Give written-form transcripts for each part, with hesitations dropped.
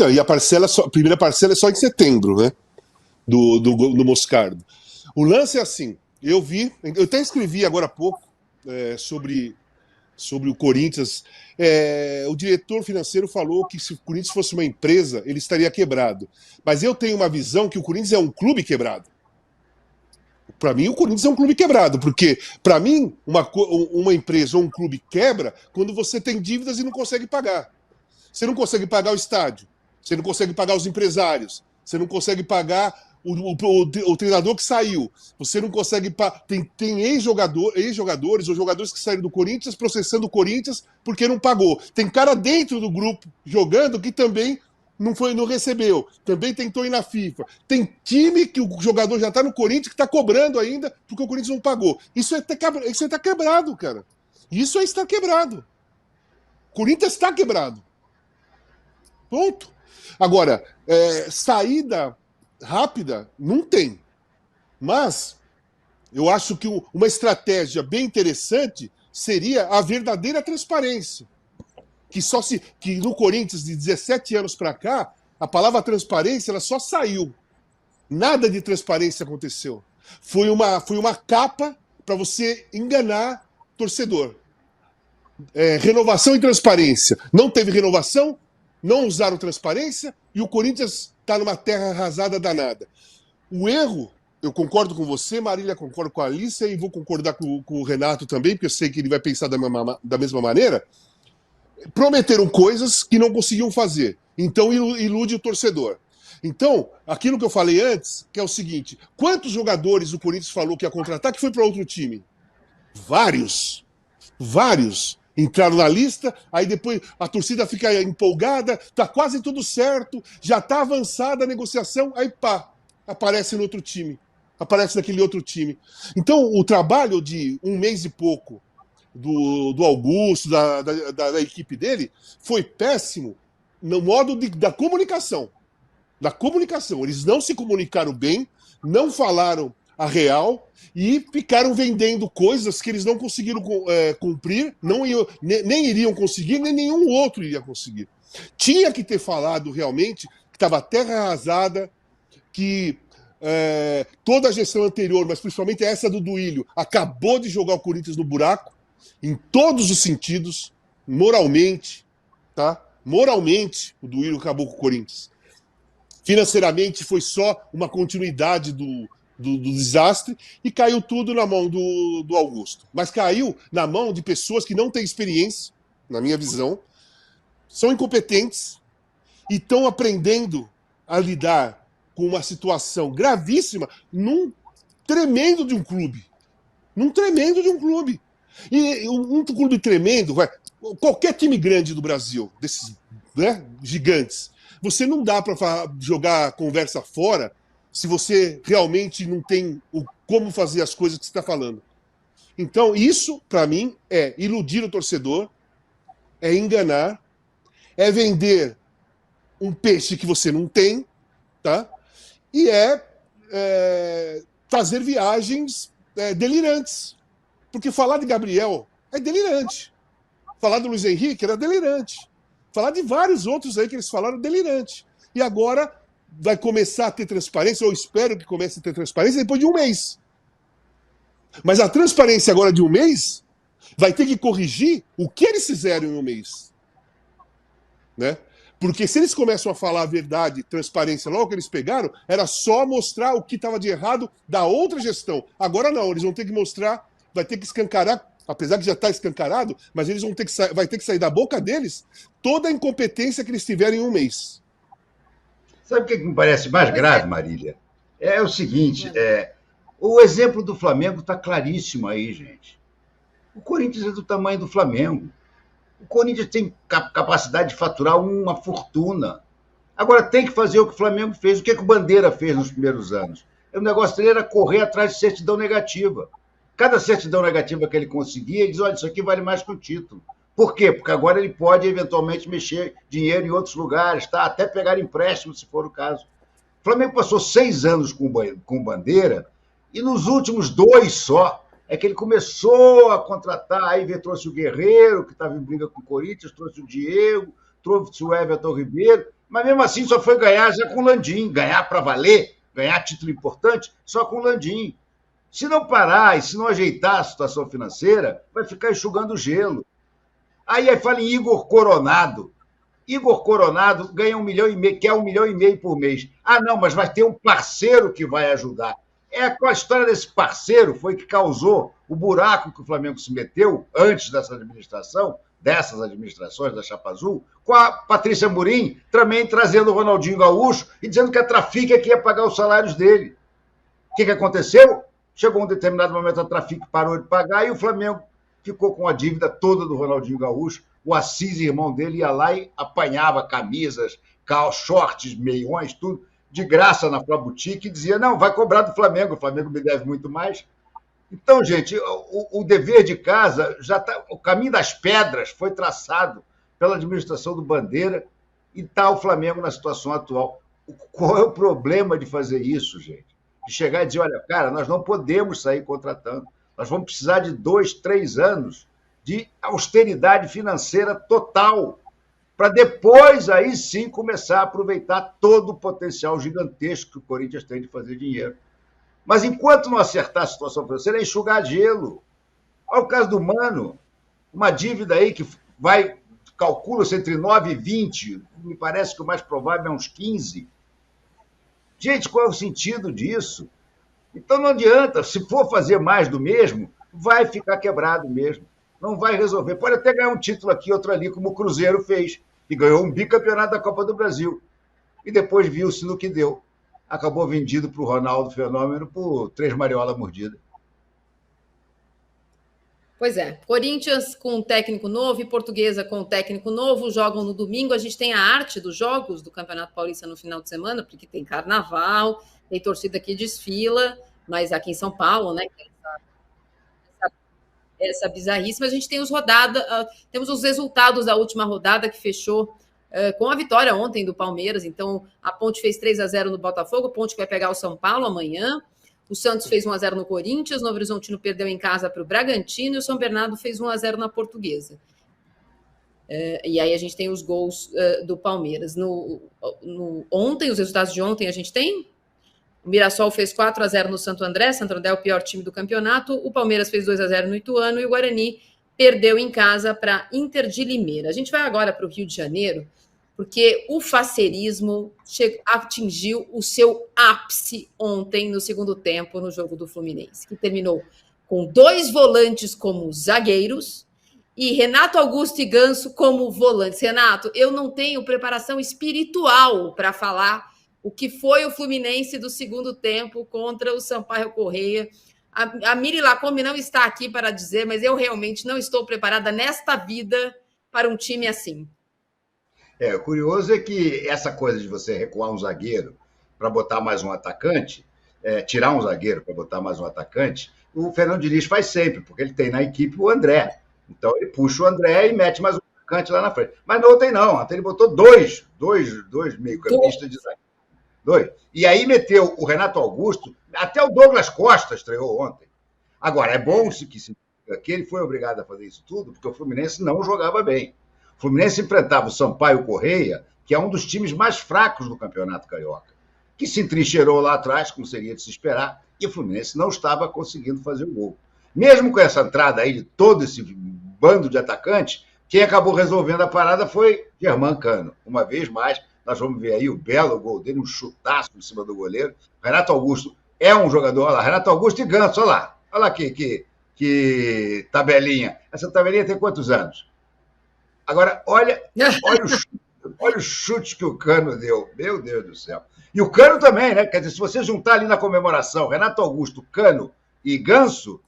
Não, e a primeira parcela é só em setembro, né? Do Moscardo. O lance é assim, eu até escrevi agora há pouco sobre o Corinthians. O diretor financeiro falou que se o Corinthians fosse uma empresa, ele estaria quebrado. Mas eu tenho uma visão que o Corinthians é um clube quebrado. Para mim, o Corinthians é um clube quebrado, porque, para mim, uma empresa ou um clube quebra quando você tem dívidas e não consegue pagar. Você não consegue pagar o estádio, você não consegue pagar os empresários, você não consegue pagar o treinador que saiu, você não consegue pagar. Tem ex-jogadores ou jogadores que saíram do Corinthians processando o Corinthians porque não pagou. Tem cara dentro do grupo jogando que também não recebeu, também tentou ir na FIFA. Tem time que o jogador já está no Corinthians que está cobrando ainda porque o Corinthians não pagou. Isso está quebrado, cara. Isso aí está quebrado. O Corinthians está quebrado. Ponto. Agora, saída rápida não tem. Mas eu acho que uma estratégia bem interessante seria a verdadeira transparência. Que no Corinthians, de 17 anos para cá, a palavra transparência ela só saiu. Nada de transparência aconteceu. Foi uma capa para você enganar torcedor. Renovação e transparência. Não teve renovação, não usaram transparência e o Corinthians está numa terra arrasada danada. O erro, eu concordo com você, Marília, concordo com a Alicia e vou concordar com o Renato também, porque eu sei que ele vai pensar da mesma maneira. Prometeram coisas que não conseguiam fazer. Então ilude o torcedor. Então, aquilo que eu falei antes, que é o seguinte, quantos jogadores o Corinthians falou que ia contratar que foi para outro time? Vários. Entraram na lista, aí depois a torcida fica empolgada, tá quase tudo certo, já tá avançada a negociação, aí pá, aparece no outro time, aparece naquele outro time. Então, o trabalho de um mês e pouco do Augusto, da equipe dele, foi péssimo no modo da comunicação. Da comunicação. Eles não se comunicaram bem, não falaram a real e ficaram vendendo coisas que eles não conseguiram cumprir, nem iriam conseguir, nem nenhum outro iria conseguir. Tinha que ter falado realmente que estava a terra arrasada, que toda a gestão anterior, mas principalmente essa do Duílio, acabou de jogar o Corinthians no buraco, em todos os sentidos, moralmente, tá? Moralmente, o Duílio acabou com o Corinthians. Financeiramente, foi só uma continuidade do desastre e caiu tudo na mão do Augusto. Mas caiu na mão de pessoas que não têm experiência, na minha visão, são incompetentes e estão aprendendo a lidar com uma situação gravíssima num tremendo de um clube. E um clube tremendo, qualquer time grande do Brasil, desses gigantes, você não dá para jogar a conversa fora se você realmente não tem como fazer as coisas que você está falando. Então, isso, para mim, é iludir o torcedor, é enganar, é vender um peixe que você não tem, tá? E fazer viagens delirantes. Porque falar de Gabriel é delirante. Falar do Luiz Henrique era delirante. Falar de vários outros aí que eles falaram delirante. E agora vai começar a ter transparência, eu espero que comece a ter transparência depois de um mês. Mas a transparência agora de um mês vai ter que corrigir o que eles fizeram em um mês. Né? Porque se eles começam a falar a verdade, transparência, logo que eles pegaram, era só mostrar o que estava de errado da outra gestão. Agora não, eles vão ter que mostrar, vai ter que escancarar, apesar que já está escancarado, mas eles vai ter que sair da boca deles toda a incompetência que eles tiverem em um mês. Sabe o que me parece mais grave, Marília? É o seguinte, o exemplo do Flamengo está claríssimo aí, gente. O Corinthians é do tamanho do Flamengo. O Corinthians tem capacidade de faturar uma fortuna. Agora tem que fazer o que o Flamengo fez. O que o Bandeira fez nos primeiros anos? O negócio dele era correr atrás de certidão negativa. Cada certidão negativa que ele conseguia, ele diz, olha, isso aqui vale mais que o título. Por quê? Porque agora ele pode, eventualmente, mexer dinheiro em outros lugares, tá? Até pegar empréstimo, se for o caso. O Flamengo passou 6 anos com Bandeira e nos últimos 2 só é que ele começou a contratar, aí trouxe o Guerreiro, que estava em briga com o Corinthians, trouxe o Diego, trouxe o Everton Ribeiro, Mas mesmo assim só foi ganhar já com o Landim, ganhar para valer, ganhar título importante só com o Landim. Se não parar e se não ajeitar a situação financeira, vai ficar enxugando gelo. Aí fala em Igor Coronado. Igor Coronado ganha 1,5 milhão, quer 1,5 milhão por mês. Ah, não, mas vai ter um parceiro que vai ajudar. A história desse parceiro foi que causou o buraco que o Flamengo se meteu antes dessas administrações da Chapa Azul, com a Patrícia Amorim também trazendo o Ronaldinho Gaúcho e dizendo que a Trafic é que ia pagar os salários dele. O que aconteceu? Chegou um determinado momento, a Trafic parou de pagar e o Flamengo ficou com a dívida toda do Ronaldinho Gaúcho. O Assis, irmão dele, ia lá e apanhava camisas, shorts, meiões, tudo, de graça na Flá Boutique, e dizia, não, vai cobrar do Flamengo, o Flamengo me deve muito mais. Então, gente, o dever de casa, o caminho das pedras foi traçado pela administração do Bandeira e está o Flamengo na situação atual. Qual é o problema de fazer isso, gente? De chegar e dizer, olha, cara, nós não podemos sair contratando, nós vamos precisar de 2, 3 anos de austeridade financeira total, para depois, aí sim, começar a aproveitar todo o potencial gigantesco que o Corinthians tem de fazer dinheiro. Mas enquanto não acertar a situação financeira, é enxugar gelo. Olha o caso do Mano, uma dívida aí que calcula-se entre 9 e 20, me parece que o mais provável é uns 15. Gente, qual é o sentido disso? Então não adianta, se for fazer mais do mesmo, vai ficar quebrado mesmo. Não vai resolver. Pode até ganhar um título aqui, outro ali, como o Cruzeiro fez, que ganhou um bicampeonato da Copa do Brasil. E depois viu-se no que deu. Acabou vendido para o Ronaldo Fenômeno por 3 mariolas mordidas. Pois é, Corinthians com um técnico novo e Portuguesa com um técnico novo, jogam no domingo. A gente tem a arte dos jogos do Campeonato Paulista no final de semana, porque tem carnaval, tem torcida que desfila, mas aqui em São Paulo, né, essa bizarrice, mas a gente tem temos os resultados da última rodada que fechou com a vitória ontem do Palmeiras. Então, a Ponte fez 3-0 no Botafogo, a Ponte vai pegar o São Paulo amanhã. O Santos fez 1-0 no Corinthians, o Novo Horizontino perdeu em casa para o Bragantino e o São Bernardo fez 1-0 na Portuguesa. E aí a gente tem os gols do Palmeiras. Ontem, os resultados de ontem a gente tem. O Mirassol fez 4-0 no Santo André é o pior time do campeonato. O Palmeiras fez 2-0 no Ituano e o Guarani perdeu em casa para Inter de Limeira. A gente vai agora para o Rio de Janeiro, porque o facerismo atingiu o seu ápice ontem no segundo tempo no jogo do Fluminense, que terminou com 2 volantes como zagueiros e Renato Augusto e Ganso como volantes. Renato, eu não tenho preparação espiritual para falar o que foi o Fluminense do segundo tempo contra o Sampaio Corrêa. A Miri Lacombe não está aqui para dizer, mas eu realmente não estou preparada nesta vida para um time assim. O curioso é que essa coisa de você recuar um zagueiro para botar mais um atacante, tirar um zagueiro para botar mais um atacante, o Fernando Diniz faz sempre, porque ele tem na equipe o André. Então ele puxa o André e mete mais um atacante lá na frente. Mas não tem não, até ele botou dois meio-campistas de zagueiro. 2. E aí meteu o Renato Augusto, até o Douglas Costa estreou ontem. Agora, é bom que ele foi obrigado a fazer isso tudo, porque o Fluminense não jogava bem. O Fluminense enfrentava o Sampaio Corrêa, que é um dos times mais fracos do Campeonato Carioca, que se entrincheirou lá atrás, como seria de se esperar, e o Fluminense não estava conseguindo fazer o gol. Mesmo com essa entrada aí de todo esse bando de atacantes, quem acabou resolvendo a parada foi Germán Cano. Uma vez mais, nós vamos ver aí o belo gol dele, um chutaço em cima do goleiro. Renato Augusto é um jogador, olha lá, Renato Augusto e Ganso, olha lá que tabelinha. Essa tabelinha tem quantos anos? Agora, olha o chute que o Cano deu, meu Deus do céu. E o Cano também, né? Quer dizer, se você juntar ali na comemoração Renato Augusto, Cano e Ganso,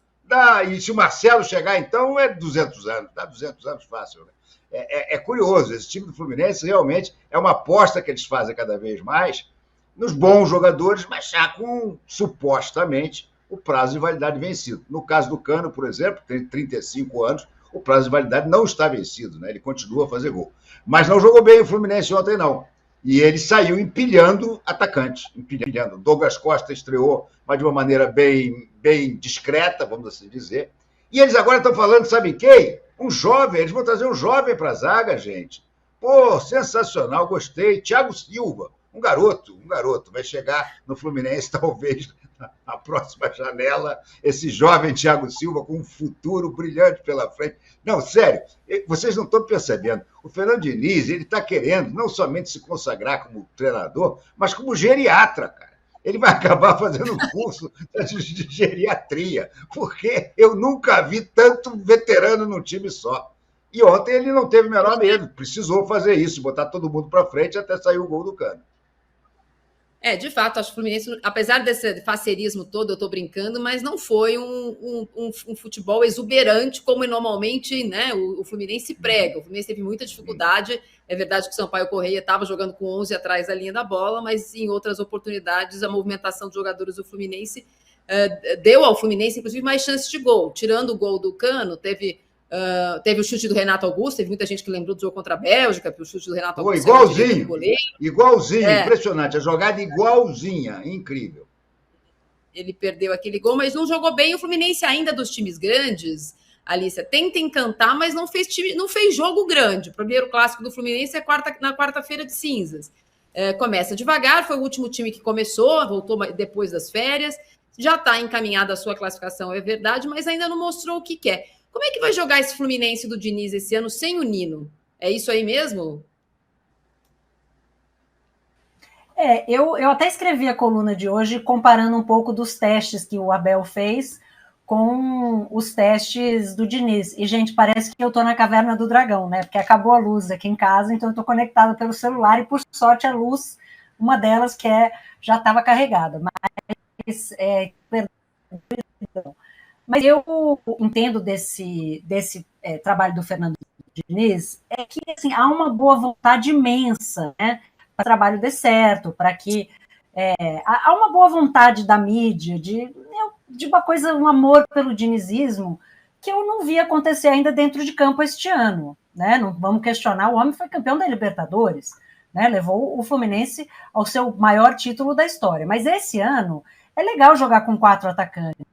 e se o Marcelo chegar, então, é 200 anos, dá 200 anos fácil, né? É curioso, esse time do Fluminense realmente é uma aposta que eles fazem cada vez mais nos bons jogadores, mas já com, supostamente, o prazo de validade vencido. No caso do Cano, por exemplo, tem 35 anos, o prazo de validade não está vencido, né? Ele continua a fazer gol. Mas não jogou bem o Fluminense ontem, não. E ele saiu empilhando atacantes, empilhando. Douglas Costa estreou, mas de uma maneira bem discreta, vamos assim dizer. E eles agora estão falando, sabe quem? Um jovem, eles vão trazer um jovem para a zaga, gente. Pô, sensacional, gostei. Thiago Silva, um garoto, vai chegar no Fluminense, talvez, na próxima janela, esse jovem Thiago Silva com um futuro brilhante pela frente. Não, sério, vocês não estão percebendo. O Fernando Diniz, ele está querendo não somente se consagrar como treinador, mas como geriatra, cara. Ele vai acabar fazendo um curso de geriatria, porque eu nunca vi tanto veterano num time só. E ontem ele não teve o menor medo, precisou fazer isso, botar todo mundo para frente até sair o gol do Cano. De fato, acho que o Fluminense, apesar desse faceirismo todo, eu estou brincando, mas não foi um futebol exuberante como normalmente, né, o Fluminense prega. O Fluminense teve muita dificuldade. É verdade que o Sampaio Corrêa estava jogando com 11 atrás da linha da bola, mas em outras oportunidades a movimentação de jogadores do Fluminense deu ao Fluminense, inclusive, mais chances de gol. Tirando o gol do Cano, teve o chute do Renato Augusto, teve muita gente que lembrou do jogo contra a Bélgica, o chute do Renato Augusto. Igualzinho, impressionante, a jogada igualzinha, incrível. Ele perdeu aquele gol, mas não jogou bem. O Fluminense ainda dos times grandes, Alícia, tenta encantar, mas não fez jogo grande. O primeiro clássico do Fluminense é na quarta-feira de cinzas. Começa devagar, foi o último time que começou, voltou depois das férias, já está encaminhada a sua classificação, é verdade, mas ainda não mostrou o que quer. Como é que vai jogar esse Fluminense do Diniz esse ano sem o Nino? É isso aí mesmo? Eu até escrevi a coluna de hoje comparando um pouco dos testes que o Abel fez com os testes do Diniz. E, gente, parece que eu estou na caverna do dragão, né? Porque acabou a luz aqui em casa, então eu estou conectada pelo celular e, por sorte, a luz, uma delas que já estava carregada. Mas eu entendo desse trabalho do Fernando Diniz é que assim, há uma boa vontade imensa, né, para o trabalho dê certo, para que há uma boa vontade da mídia de uma coisa, um amor pelo dinizismo que eu não vi acontecer ainda dentro de campo este ano, né? Não vamos questionar, o homem foi campeão da Libertadores, né? Levou o Fluminense ao seu maior título da história, mas esse ano é legal jogar com 4 atacantes.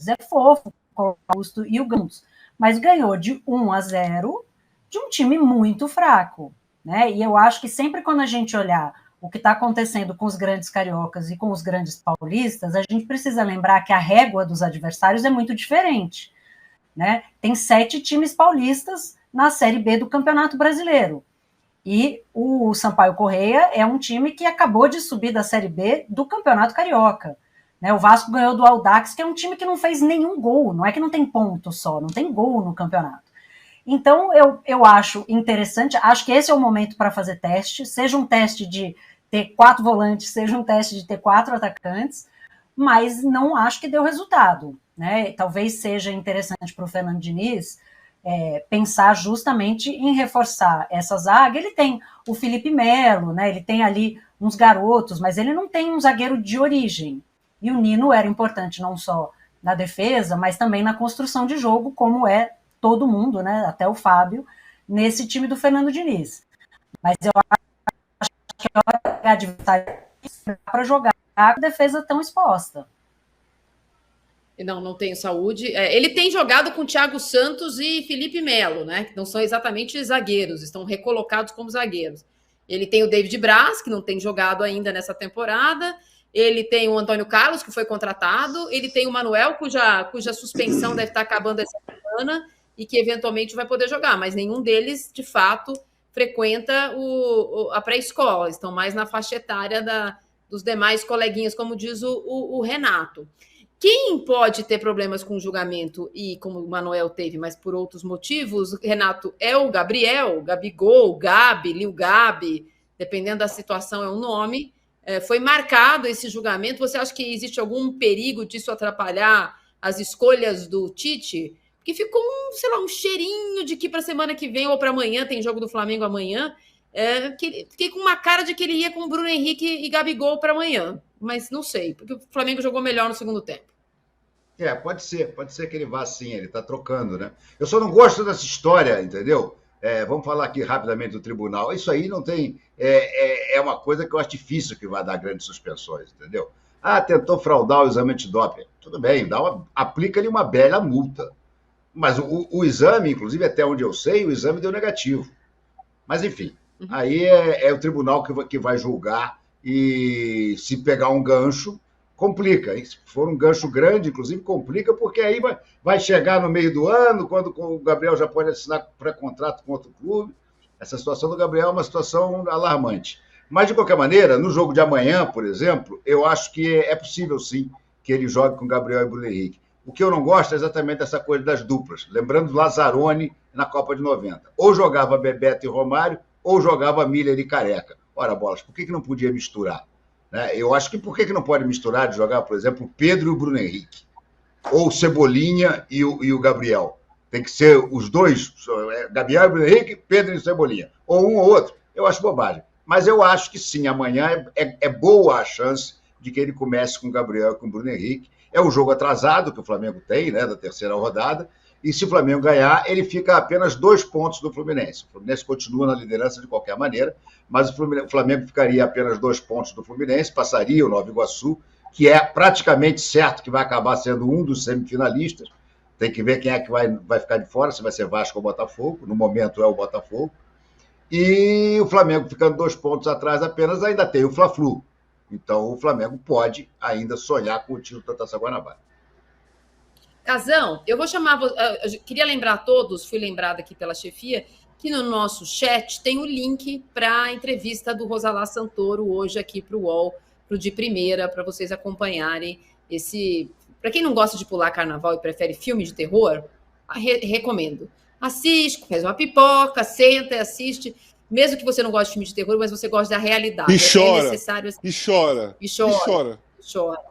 É fofo colocar o Augusto e o Ganso, mas ganhou de 1-0 de um time muito fraco, né? E eu acho que sempre quando a gente olhar o que está acontecendo com os grandes cariocas e com os grandes paulistas, a gente precisa lembrar que a régua dos adversários é muito diferente, né? Tem 7 times paulistas na Série B do Campeonato Brasileiro. E o Sampaio Corrêa é um time que acabou de subir da Série B do Campeonato Carioca. O Vasco ganhou do Audax, que é um time que não fez nenhum gol, não é que não tem ponto só, não tem gol no campeonato. Então, eu acho interessante, acho que esse é o momento para fazer teste, seja um teste de ter 4 volantes, seja um teste de ter 4 atacantes, mas não acho que deu resultado, né? Talvez seja interessante para o Fernando Diniz pensar justamente em reforçar essa zaga. Ele tem o Felipe Melo, né? Ele tem ali uns garotos, mas ele não tem um zagueiro de origem. E o Nino era importante não só na defesa, mas também na construção de jogo, como é todo mundo, né, até o Fábio, nesse time do Fernando Diniz. Mas eu acho que é adversário para jogar com a defesa tão exposta. Não tenho saúde. Ele tem jogado com Thiago Santos e Felipe Melo, né, que não são exatamente zagueiros, estão recolocados como zagueiros. Ele tem o David Braz, que não tem jogado ainda nessa temporada. Ele tem o Antônio Carlos, que foi contratado. Ele tem o Manuel, cuja suspensão deve estar acabando essa semana e que eventualmente vai poder jogar. Mas nenhum deles, de fato, frequenta a pré-escola. Estão mais na faixa etária dos demais coleguinhas, como diz o Renato. Quem pode ter problemas com o julgamento, e como o Manuel teve, mas por outros motivos, Renato, é o Gabriel, Gabigol, Gabi, Lil Gabi, dependendo da situação é um nome. Foi marcado esse julgamento. Você acha que existe algum perigo disso atrapalhar as escolhas do Tite? Porque ficou um cheirinho de que para a semana que vem ou para amanhã, tem jogo do Flamengo amanhã, fiquei com uma cara de que ele ia com o Bruno Henrique e Gabigol para amanhã, mas não sei, porque o Flamengo jogou melhor no segundo tempo. Pode ser que ele vá assim, ele está trocando, né? Eu só não gosto dessa história, entendeu? Vamos falar aqui rapidamente do tribunal. Isso aí não tem... É uma coisa que eu acho difícil que vai dar grandes suspensões, entendeu? Tentou fraudar o exame antidoping. Tudo bem, aplica-lhe uma bela multa. Mas o exame, inclusive, até onde eu sei, o exame deu negativo. Mas, enfim, Aí é o tribunal que vai julgar, e se pegar um gancho, complica. E se for um gancho grande, inclusive, complica, porque aí vai chegar no meio do ano, quando o Gabriel já pode assinar pré-contrato com outro clube. Essa situação do Gabriel é uma situação alarmante. Mas, de qualquer maneira, no jogo de amanhã, por exemplo, eu acho que é possível, sim, que ele jogue com Gabriel e Bruno Henrique. O que eu não gosto é exatamente dessa coisa das duplas. Lembrando do Lazzaroni na Copa de 90. Ou jogava Bebeto e Romário, ou jogava Miller e Careca. Ora, bolas, por que não podia misturar? Né? Eu acho que por que não pode misturar de jogar, por exemplo, o Pedro e o Bruno Henrique? Ou o Cebolinha e o Gabriel? Tem que ser os dois, Gabriel e Bruno Henrique, Pedro e Cebolinha. Ou um ou outro. Eu acho bobagem. Mas eu acho que sim, amanhã é boa a chance de que ele comece com o Gabriel e com o Bruno Henrique. É um jogo atrasado que o Flamengo tem, né, da terceira rodada, e se o Flamengo ganhar, ele fica a apenas 2 pontos do Fluminense. O Fluminense continua na liderança de qualquer maneira, mas o Flamengo ficaria a apenas 2 pontos do Fluminense, passaria o Nova Iguaçu, que é praticamente certo que vai acabar sendo um dos semifinalistas. Tem que ver quem é que vai ficar de fora, se vai ser Vasco ou Botafogo. No momento é o Botafogo. E o Flamengo ficando 2 pontos atrás apenas, ainda tem o Fla-Flu. Então o Flamengo pode ainda sonhar com o título da Taça Guanabara. Casão, eu vou chamar... Eu queria lembrar a todos, fui lembrada aqui pela chefia, que no nosso chat tem o link para a entrevista do Rosalá Santoro hoje aqui para o UOL, para o de primeira, para vocês acompanharem esse... Para quem não gosta de pular carnaval e prefere filme de terror, recomendo. Assiste, faz uma pipoca, senta e assiste. Mesmo que você não goste de filme de terror, mas você gosta da realidade. E chora. É necessário... E chora. E chora. E chora. Chora.